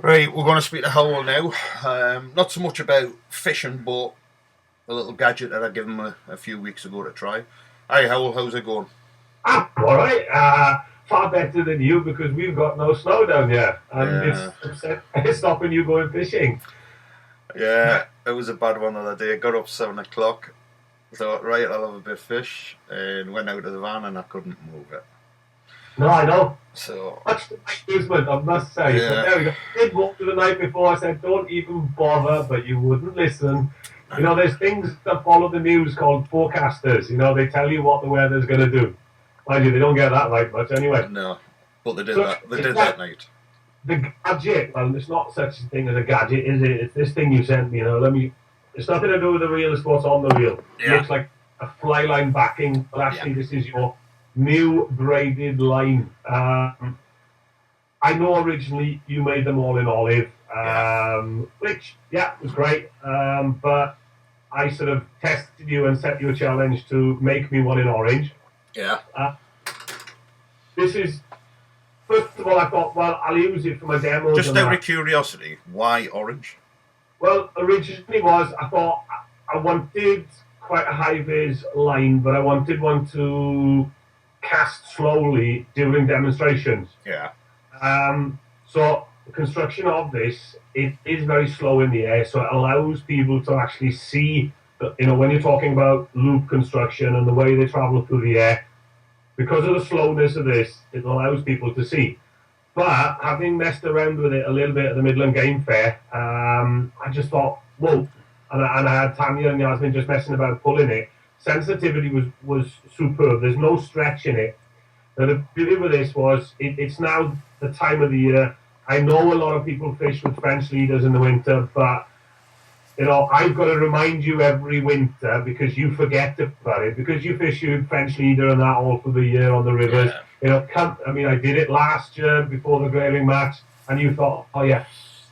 Right, we're going to speak to Howell now. Not so much about fishing, but a little gadget that I gave him a few weeks ago to try. Hi, Howell, how's it going? I'm all right. Far better than you because we've got no snow down here, and Yeah, it's stopping you going fishing. yeah, it was a bad one the other day. I got up 7 o'clock, thought, right, I'll have a bit of fish, and went out of the van and I couldn't move it. No, I know. So, Much to my amusement, I must say. But yeah, there we go. I did walk to the night before. I said, "Don't even bother," but you wouldn't listen. I You know, know. there's things that follow the news called forecasters. You know, they tell you what the weather's going to do. Mind you, they don't get that right much anyway. No, but they did So that. They it's did that that night. the gadget. Well, it's not such a thing as a gadget, is it? It's this thing you sent me. You know, let me. It's nothing to do with the reel. It's what's on the reel. It Yeah, looks like a fly line backing, but yeah, actually, this is your new braided line. I know originally you made them all in olive, yeah, which yeah was great. But I sort of tested you and set you a challenge to make me one in orange. yeah. Uh, this is first of all, I thought, well, I'll use it for my demos Just and out of that. curiosity, why orange? Well, originally was I thought I wanted quite a high vis line, but I wanted one to cast slowly during demonstrations. Yeah, So the construction of this it is very slow in the air, so it allows people to actually see. You know, when you're talking about loop construction and the way they travel through the air, because of the slowness of this, it allows people to see. But having messed around with it a little bit at the Midland Game Fair, I just thought, whoa. And I had Tanya and Yasmin just messing about pulling it. Sensitivity was superb. There's no stretch in it. Now, the beauty with this was it's now the time of the year. I know a lot of people fish with French leaders in the winter, but you know, I've got to remind you every winter because you forget about it, because you fish your French leader and that all for the year on the rivers. yeah. You know, I mean, I did it last year before the grayling match, and you thought, oh yeah,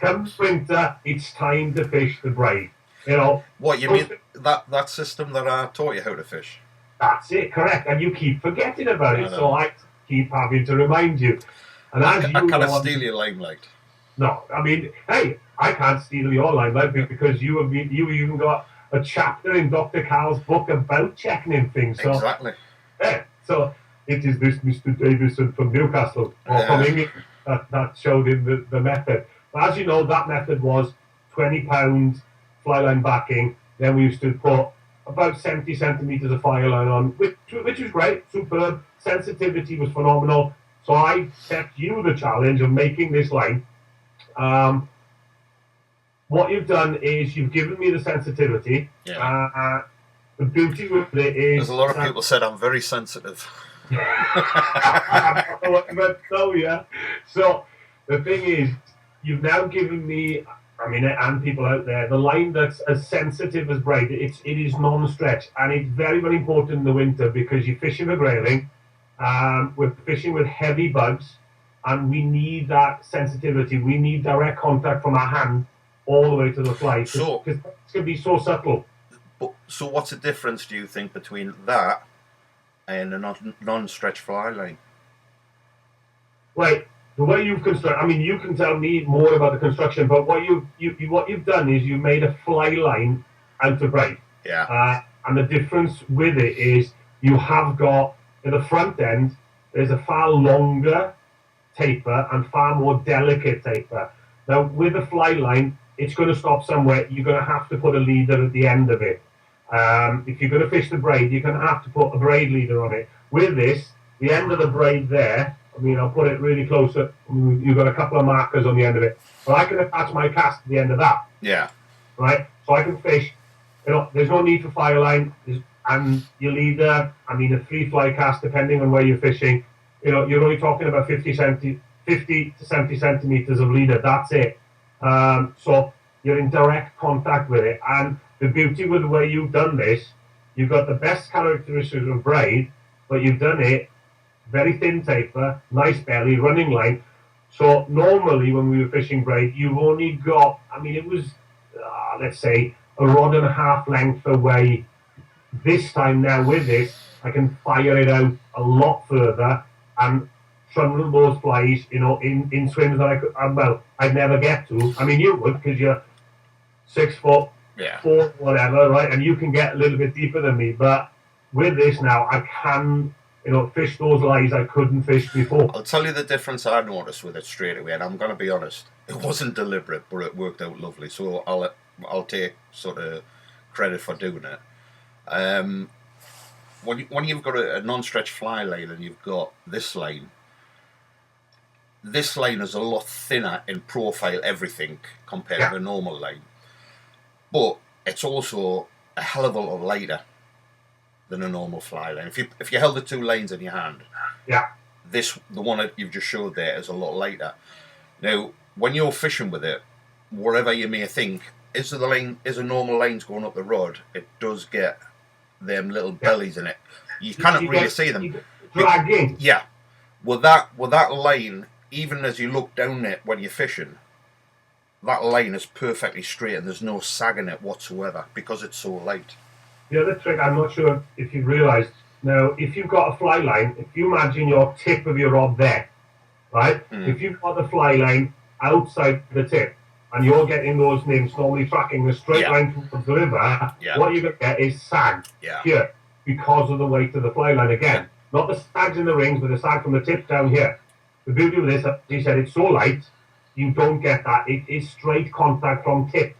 come winter, it's time to fish the braid. You know, What you mean that system that I taught you how to fish? that's it, correct. And you keep forgetting about I it, so know. I keep having to remind you. And as I you cannot know, steal your limelight. no, I mean, hey, I can't steal your limelight because you even got a chapter in Dr. Carl's book about checking in things. So, Exactly. yeah, so it is this Mr. Davison from Newcastle or from Yeah, England that showed him the method. But as you know, that method was £20 fly line backing. Then we used to put about 70 centimeters of fire line on, which was great, superb. Sensitivity was phenomenal. So I set you the challenge of making this line. Um, what you've done is you've given me the sensitivity. yeah. The beauty with it There's is a lot of that people said I'm very sensitive. but so yeah. So the thing is, you've now given me, I mean, and people out there, the line that's as sensitive as braid. It is non-stretch, and it's very very important in the winter because you're fishing with grayling. We're fishing with heavy bugs, and we need that sensitivity. We need direct contact from our hand all the way to the fly because So, it's going to be so subtle. so what's the difference do you think between that and a non-stretch fly line? Right. The way you've constructed, I mean, you can tell me more about the construction, but what you've done is you've made a fly line out of braid. Yeah. And the difference with it is you have got at the front end, there's a far longer taper and far more delicate taper. Now, with a fly line, it's going to stop somewhere. You're going to have to put a leader at the end of it. If you're going to fish the braid, you're going to have to put a braid leader on it. With this, the end of the braid there, I mean, I'll put it really close. You've got a couple of markers on the end of it. But I can attach my cast to the end of that, Yeah. right? So I can fish. You know, there's no need for fire line. And your leader, I mean, a free fly cast, depending on where you're fishing, you know, you're only talking about 50 to 70 centimeters of leader. That's it. So you're in direct contact with it. And the beauty with the way you've done this, you've got the best characteristics of braid, but you've done it very thin taper, nice belly, running line. So normally when we were fishing braid, you've only got, I mean, it was, let's say, a rod and a half length away. This time now with this, I can fire it out a lot further and trundle those flies, in swims that I'd never get to. I mean, you would, because you're 6 foot, Yeah. 4, whatever, right? And you can get a little bit deeper than me. But with this now, I can, fish those lies I couldn't fish before. I'll tell you the difference I noticed with it straight away, and I'm going to be honest. It wasn't deliberate, but it worked out lovely. So I'll take sort of credit for doing it. When you've got a non-stretch fly line and you've got this line is a lot thinner in profile, everything, compared to a normal line. But it's also a hell of a lot lighter than a normal fly line. If you held the two lines in your hand, the one that you've just showed there is a lot lighter. Now, when you're fishing with it, whatever you may think, is a normal lines going up the rod, it does get them little bellies in it. You cannot really see them. Dragging. Yeah. With that line, even as you look down it when you're fishing, that line is perfectly straight and there's no sag in it whatsoever because it's so light. The other trick, I'm not sure if you've realised, now, if you've got a fly line, if you imagine your tip of your rod there, right? If you've got the fly line outside the tip, and you're getting those nymphs normally tracking the straight line towards the river, what you're going to get is sag here because of the weight of the fly line again. Not the sags in the rings, but the sag from the tip down here. The beauty of this, as you said, it's so light, you don't get that. It is straight contact from tip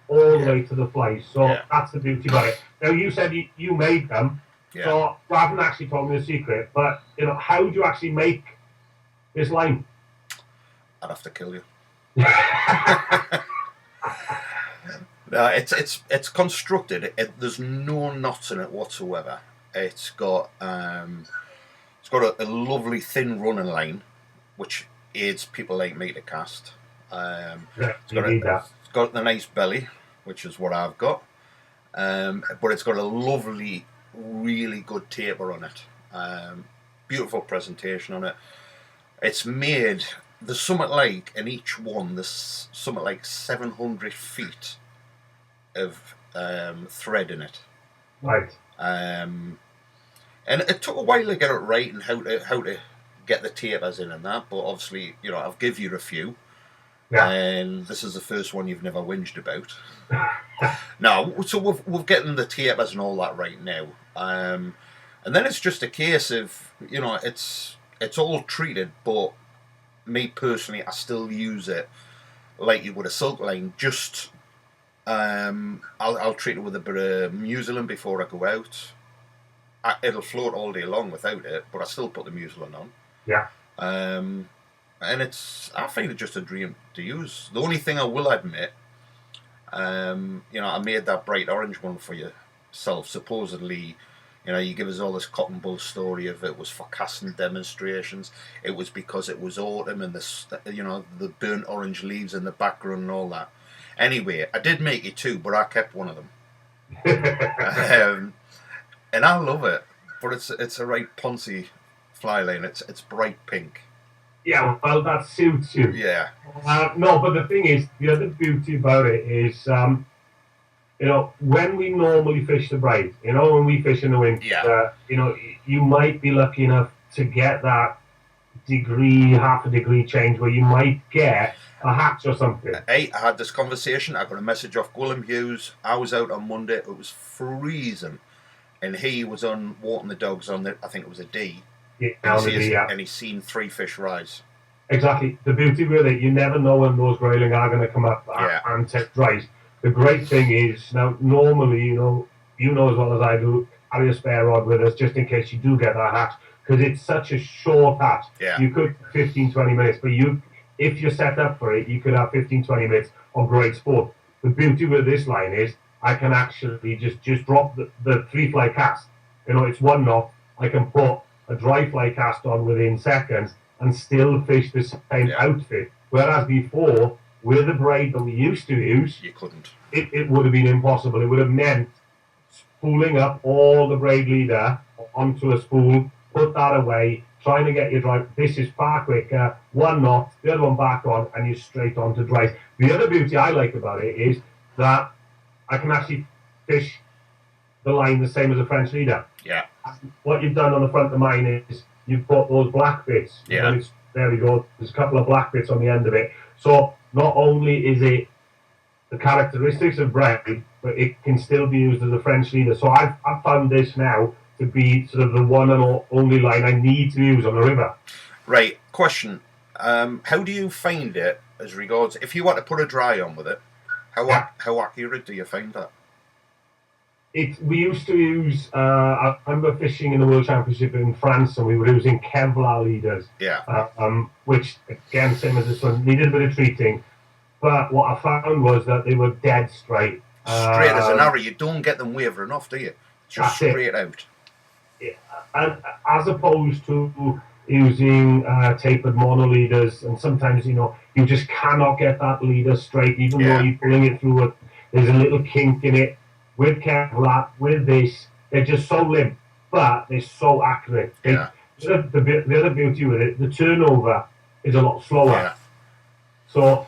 all the way to the flies. So that's the beauty about it. Now, you said you made them, so you haven't actually told me the secret, but how do you actually make this line? I'd have to kill you. No, it's constructed. There's no knots in it whatsoever. It's got a lovely thin running line, which aids people like me to cast. It's got the nice belly, which is what I've got, but it's got a lovely, really good taper on it. Beautiful presentation on it. It's made. There's something like, in each one, there's something like 700 feet of thread in it. Right. And it took a while to get it right and how to get the tapers in and that, but obviously, I've give you a few. Yeah. And this is the first one you've never whinged about. No, so we've getting the tapers and all that right now. And then it's just a case of, it's all treated, but me personally, I still use it like you would a silk line. Just I'll treat it with a bit of mucilin before I go out. It'll float all day long without it, but I still put the mucilin on. Yeah. And I find it just a dream to use. The only thing I will admit, I made that bright orange one for yourself. Supposedly, you give us all this cotton bull story of it was for casting demonstrations. It was because it was autumn and the burnt orange leaves in the background and all that. Anyway, I did make it two, but I kept one of them. And I love it, but it's a right poncy fly line. It's bright pink. Yeah, well, that suits you. Yeah. No, but the thing is, the other beauty about it is, when we normally fish the braid, when we fish in the winter, you might be lucky enough to get that half a degree change where you might get a hatch or something. Hey, I had this conversation. I got a message off Gwilym Hughes. I was out on Monday. It was freezing. And he was on walking the dogs on I think it was a D. Yeah, and he's seen 3 fish rise. Exactly. The beauty with it, you never know when those grayling are going to come up and take rise. The great thing is, now normally, you know as well as I do, carry a spare rod with us just in case you do get that hatch, because it's such a short hatch. Yeah. You could 15-20 minutes, but if you're set up for it, you could have 15-20 minutes of great sport. The beauty with this line is I can actually just drop the 3-fly cast. It's 1 knot. I can put a dry fly cast on within seconds and still fish the same outfit. Whereas before, with the braid that we used to use, you couldn't. It would have been impossible. It would have meant spooling up all the braid leader onto a spool, put that away, trying to get your dry. This is far quicker. 1 knot, the other one back on, and you're straight on to dry. The other beauty I like about it is that I can actually fish the line the same as a French leader. Yeah. What you've done on the front of mine is you've got those black bits. Yeah. And there we go. There's a couple of black bits on the end of it. So not only is it the characteristics of bread, but it can still be used as a French leader. So I've found this now to be sort of the one and only line I need to use on the river. Right. Question. How do you find it as regards, if you want to put a dry on with it, how accurate do you find that? We used to use, I remember fishing in the World Championship in France, and we were using Kevlar leaders. Yeah. Which, again, same as this one, needed a bit of treating. But what I found was that they were dead straight. Straight as an arrow. You don't get them wavering off, do you? Just straight out. Yeah. And as opposed to using tapered mono leaders, and sometimes, you just cannot get that leader straight, even though you're pulling it through there's a little kink in it. With Kevlar, with this, they're just so limp, but they're so accurate. The other beauty with it, the turnover is a lot slower. Yeah. So,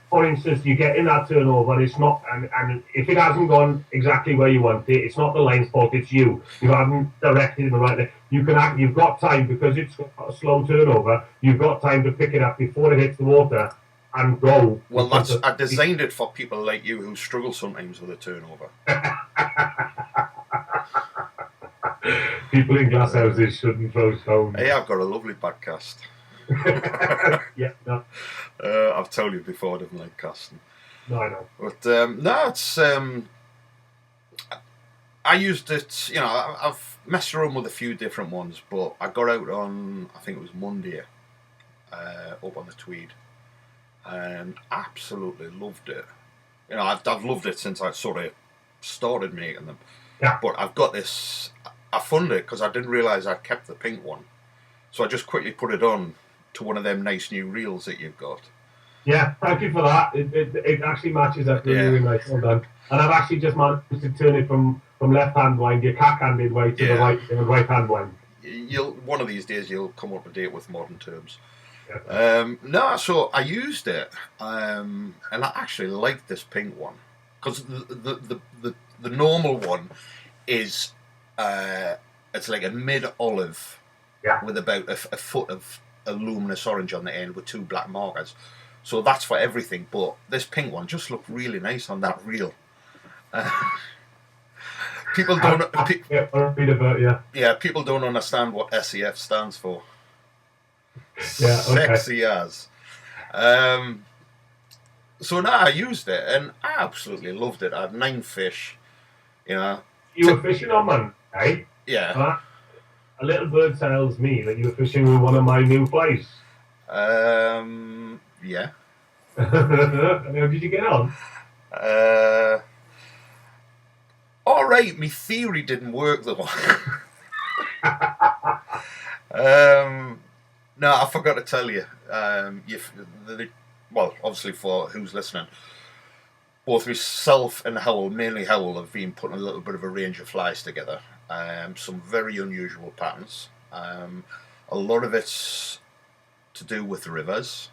for instance, you get in that turnover, it's not, and if it hasn't gone exactly where you want it, it's not the line's fault, it's you. You haven't directed it in the right way. You've got time, because it's got a slow turnover, you've got time to pick it up before it hits the water and go. Well, I designed it for people like you who struggle sometimes with a turnover. People in glass houses shouldn't throw stones. Hey, I've got a lovely back cast. Yeah, no. I've told you before I didn't like casting. No, I know. But no, it's I used it. I've messed around with a few different ones, but I got out on, I think it was Monday, up on the Tweed, and absolutely loved it. I've loved it since I sort of started making them. Yeah. But I've got this. I found it because I didn't realise I'd kept the pink one, so I just quickly put it on to one of them nice new reels that you've got. Yeah, thank you for that. It actually matches up really nice. Well done. And I've actually just managed to turn it from left-hand wind, your cack-handed way, to the right-hand wind. One of these days you'll come up to date with modern terms. Yeah. So I used it, and I actually liked this pink one, because the normal one is it's like a mid-olive with about a foot of a luminous orange on the end with two black markers. So that's for everything, but this pink one just looked really nice on that reel. People don't. People don't understand what SEF stands for. Yeah, okay. Sexy as. So now I used it and I absolutely loved it. I had 9 fish. You were fishing on Monday. Yeah. A little bird tells me that you were fishing with one of my new flies. Yeah. How did you get on? All right, my theory didn't work though. No, I forgot to tell you. Well, obviously for who's listening, both myself and Hywel, mainly Hywel, have been putting a little bit of a range of flies together. Some very unusual patterns. A lot of it's to do with the rivers,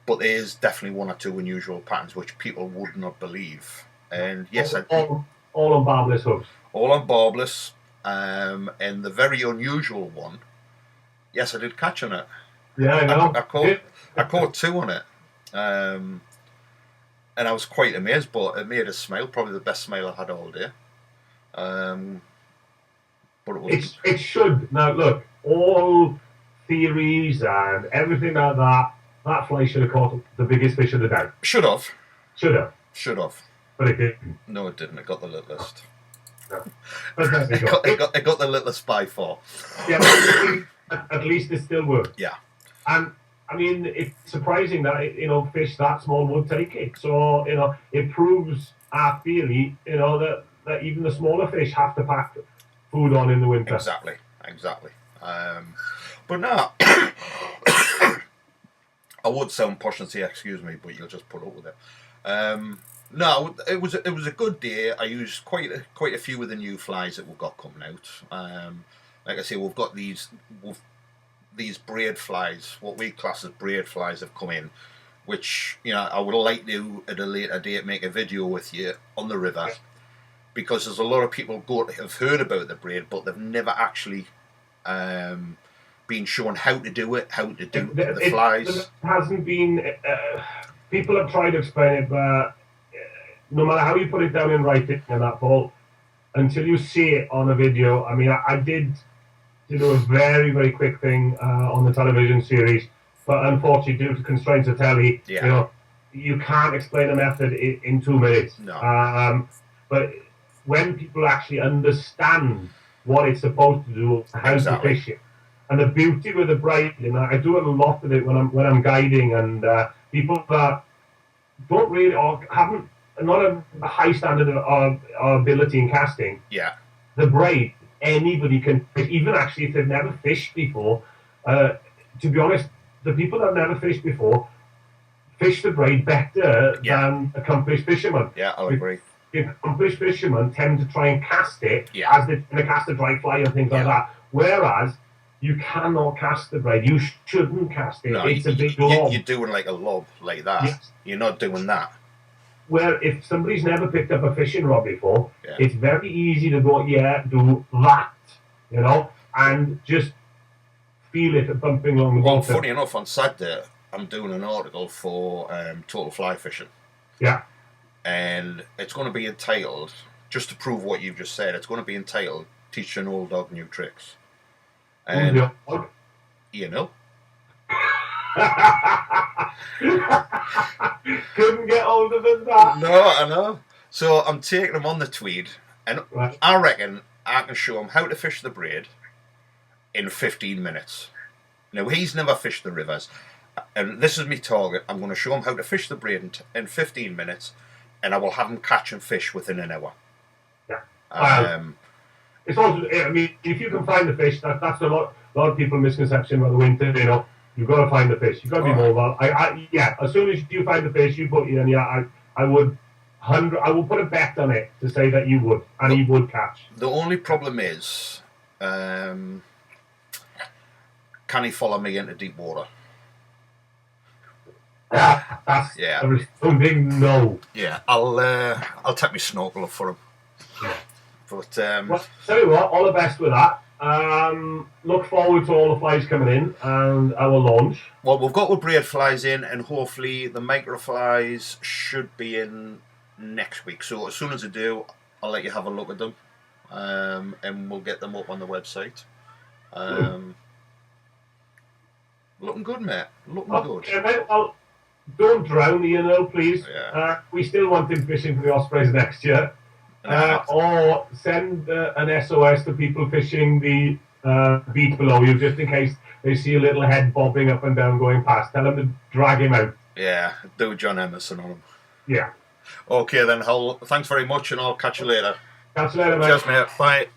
but there is definitely one or two unusual patterns which people would not believe. And yes, all on barbless hooks. All on barbless, and the very unusual one. Yes, I did catch on it. Yeah, I know. I caught 2 on it, and I was quite amazed. But it made a smile, probably the best smile I had all day. But it was. It should. Now look, all theories and everything like that. That fly should have caught the biggest fish of the day. Should have. Should have. But it didn't. No, it didn't. It got the littlest. No. It got the littlest by far. Yeah, at least it still worked. Yeah. And I mean, it's surprising that fish that small would take it. So it proves our theory. That even the smaller fish have to pack food on in the winter. Exactly. But no. I would sound posh and say excuse me, but you'll just put up with it. No, it was a good day. I used quite a few of the new flies that we've got coming out. Like I say, we've got these braid flies, what we class as braid flies, have come in, which I would like to at a later date make a video with you on the river, because there's a lot of people have heard about the braid, but they've never actually being shown how to do it, how to do the flies. It hasn't been. People have tried to explain it, but no matter how you put it down in writing and that, Paul, until you see it on a video. I mean, I did do a very, very quick thing on the television series, but unfortunately, due to constraints of telly, you can't explain a method in 2 minutes. No. But when people actually understand what it's supposed to do, how to fish it, and the beauty with the braiding, I do a lot of it when I'm guiding, and people that don't really or haven't not a high standard of ability in casting. Yeah. The braid, anybody can fish, even actually if they've never fished before. To be honest, the people that have never fished before fish the braid better than accomplished fishermen. Yeah, I'll agree. Accomplished fishermen tend to try and cast it as they cast a dry fly and things like that. Whereas you cannot cast the braid. You shouldn't cast it. No, it's a big lob. You're doing like a lob like that. Yes. You're not doing that. Where if somebody's never picked up a fishing rod before, it's very easy to go, do that, and just feel it bumping along the water. Well, funny enough, on Saturday, I'm doing an article for Total Fly Fishing. Yeah. And it's going to be entitled, just to prove what you've just said, it's going to be entitled, Teach an Old Dog New Tricks. And, you know. Couldn't get older than that. No, I know. So I'm taking him on the Tweed, and I reckon I can show him how to fish the braid in 15 minutes. Now, he's never fished the rivers, and this is my target. I'm going to show him how to fish the braid in 15 minutes, and I will have him catch and fish within an hour. Yeah. It's also, I mean, if you can find the fish, that's a lot of people's misconception about the winter, You've got to find the fish. You've got to be mobile. As soon as you find the fish, you put it in. I would put a bet on it to say that you would, and he would catch. The only problem is, can he follow me into deep water? That's a big no. Yeah, I'll take my snorkel up for him. Yeah. But well, tell you what, all the best with that. Look forward to all the flies coming in and our launch. Well, we've got the braid flies in, and hopefully the micro flies should be in next week. So as soon as I do, I'll let you have a look at them, and we'll get them up on the website. Looking good, mate. Looking good. Mate, well, don't drown, please. Yeah. We still want him fishing for the Ospreys next year. Or send an SOS to people fishing the beach below you, just in case they see a little head bobbing up and down going past. Tell them to drag him out. Yeah, do John Emerson on him. Yeah. Okay then, Hywel. Thanks very much, and I'll catch you later. Catch you later, mate. Cheers, mate. Bye.